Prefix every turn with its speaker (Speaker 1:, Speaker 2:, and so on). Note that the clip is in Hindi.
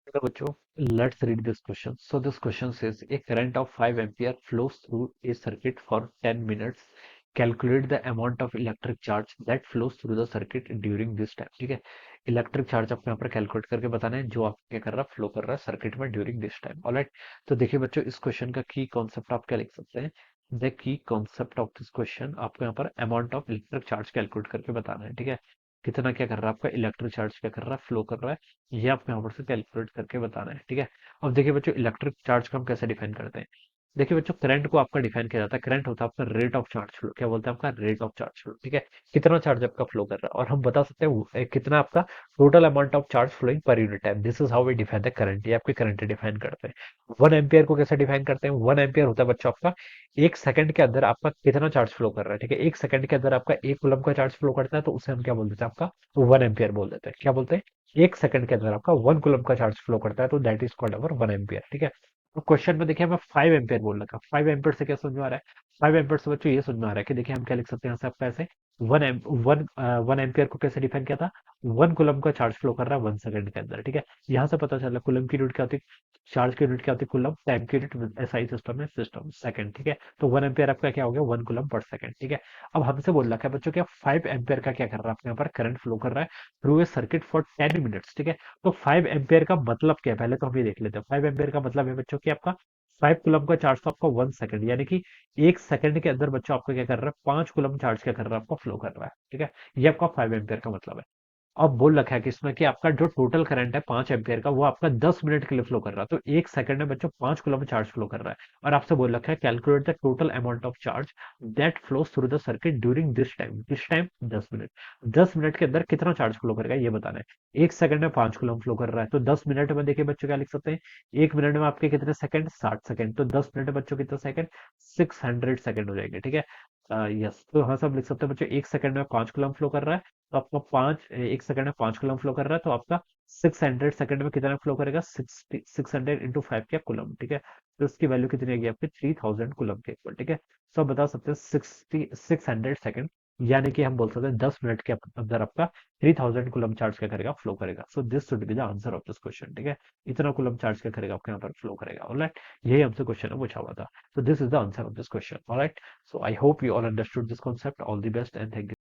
Speaker 1: Hello बच्चों, let's read this question. So this question says a current of 5 ampere flows through a circuit for 10 minutes. Calculate the amount of electric charge that flows through the circuit during this time. ठीक है, इलेक्ट्रिक चार्ज आपको यहाँ पर कैलकुलेट करके बताना है जो आप क्या कर रहा है, फ्लो कर रहा है सर्किट में ड्यूरिंग दिस टाइम. ऑलराइट, तो देखिए बच्चों, इस क्वेश्चन का की कॉन्सेप्ट आप क्या लिख सकते हैं. The key concept of this question आपको यहाँ पर amount of electric charge calculate करके बताना है. ठीक है, कितना क्या कर रहा है आपका इलेक्ट्रिक चार्ज क्या कर रहा है, फ्लो कर रहा है, ये आपको यहाँ पर से कैलकुलेट करके बताना है. ठीक है, अब देखिए बच्चों, इलेक्ट्रिक चार्ज को हम कैसे डिफाइन करते हैं. देखिए बच्चों, करंट को आपका डिफाइन किया जाता है. करंट होता है आपका रेट ऑफ चार्ज फ्लो. क्या बोलते हैं, आपका रेट ऑफ चार्ज फ्लो. ठीक है, कितना चार्ज आपका फ्लो कर रहा है, और हम बता सकते हैं कितना आपका total amount of charge flowing per unit time. This is how we define the current. ये आपके करंट डिफाइन करते हैं. 1 एम्पियर को कैसे डिफाइन करते हैं. 1 एम्पियर होता है बच्चों आपका 1 सेकंड के अंदर आपका कितना चार्ज फ्लो कर रहा है. ठीक है, 1 सेकंड के अंदर आपका 1 कूलम का चार्ज फ्लो करता है, तो उसे हम क्या बोल देते हैं, आपका 1 एम्पियर बोल देते हैं. क्या बोलते हैं, 1 सेकंड के अंदर आपका 1 कूलम का चार्ज फ्लो करता है, तो that is called our 1 ampere. ठीक है, तो क्वेश्चन में देखिए हमें 5 एम्पियर बोल रखा. 5 एम्पियर से क्या समझ में आ रहा है, 5 एम्पियर से बच्चों ये समझ में आ रहा है कि देखिए हम क्या लिख सकते हैं यहाँ से आपका ऐसे. वन एम्पियर को कैसे डिफाइन किया था, 1 कूलम का चार्ज फ्लो कर रहा है 1 सेकंड के अंदर. ठीक है, यहाँ से पता चला कूलम की यूनिट क्या होती है, चार्ज की यूनिट क्या होती है कूलम, टाइम की यूनिट एसआई सिस्टम में सिस्टम सेकंड. ठीक है, तो 1 एम्पियर आपका क्या हो गया, 1 कूलम पर सेकंड. ठीक है, अब हमसे बोल रखा है बच्चों क्या 5 एम्पियर का क्या कर रहा है, आपके यहाँ पर करंट फ्लो कर रहा है through a circuit for 10 minutes. ठीक है, तो 5 एम्पियर का मतलब क्या है, पहले तो हम ये देख लेते हैं. 5 एम्पियर का मतलब है बच्चों की आपका 5 कूलम का चार्ज, तो आपका 1 सेकंड, यानी कि 1 सेकंड के अंदर बच्चों आपका क्या कर रहा है, 5 कूलम चार्ज क्या कर रहा है, आपका फ्लो कर रहा है. ठीक है, ये आपका 5 एम्पियर का मतलब है. अब बोल रखा है कि इसमें कि आपका जो टोटल करंट है 5 एम्पियर का, वो आपका 10 मिनट के लिए फ्लो कर रहा है, तो 1 सेकंड में बच्चों 5 कूलम चार्ज फ्लो कर रहा है. और आपसे बोल रखा है calculate the total amount of charge that flows through the circuit during this time 10 minute. 10 minute के अंदर कितना चार्ज फ्लो करेगा ये बताना है. 1 सेकंड में 5 कूलम फ्लो कर रहा है, तो 10 मिनट में देखिए बच्चों क्या लिख सकते हैं, 1 मिनट में आपके कितने सेकंड, 60 सेकंड, तो 10 मिनट में बच्चों कितने सेकंड, 600 सेकंड हो जाएंगे. ठीक है, यस, तो हाँ सब लिख सकते हैं बच्चों. 1 सेकंड में 5 कूलम फ्लो कर रहा है, तो आपका 1 सेकंड में 5 कूलम फ्लो कर रहा है, तो आपका 600 सेकंड में कितना फ्लो करेगा, 600 इंटू 5 क्या कूलम. ठीक है, तो उसकी वैल्यू कितनी आएगी आपकी 3000 कूलम के इक्वल. ठीक है, सो आप बता सकते हैं 600 सेकंड, यानी कि हम बोल सकते हैं 10 मिनट के अंदर आपका 3000 कूलम चार्ज क्या करेगा, फ्लो करेगा. So this should be the answer of this question. ठीक है, इतना कूलम चार्ज क्या करेगा आपके यहाँ पर, फ्लो करेगा. ऑलराइट, यही हमसे क्वेश्चन में पूछा हुआ था. So this is the answer of this question. All right. So I hope you all understood this concept. All the best and thank you.